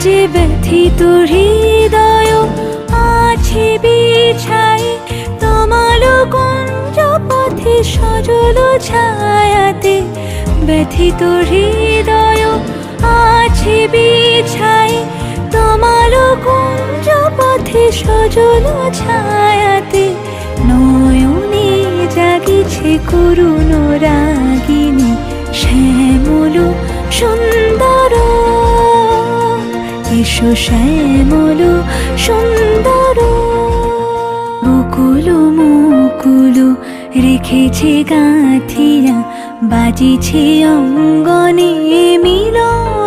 যে ব্যথিত হৃদয় আছে বিছাই তমাল কুঞ্জ পথে সজল ছায়াতে। ব্যথিত হৃদয় আছে বিছাই তমাল কুঞ্জ পথে সজল ছায়াতে। নয়নে জাগিছে করুণ রাগিনী শ্যামল সুন্দর। এসো শ্যামল সুন্দর। বকুল মুকুল রেখেছে গাঁথিয়া বাজিছে অঙ্গনে মিলন।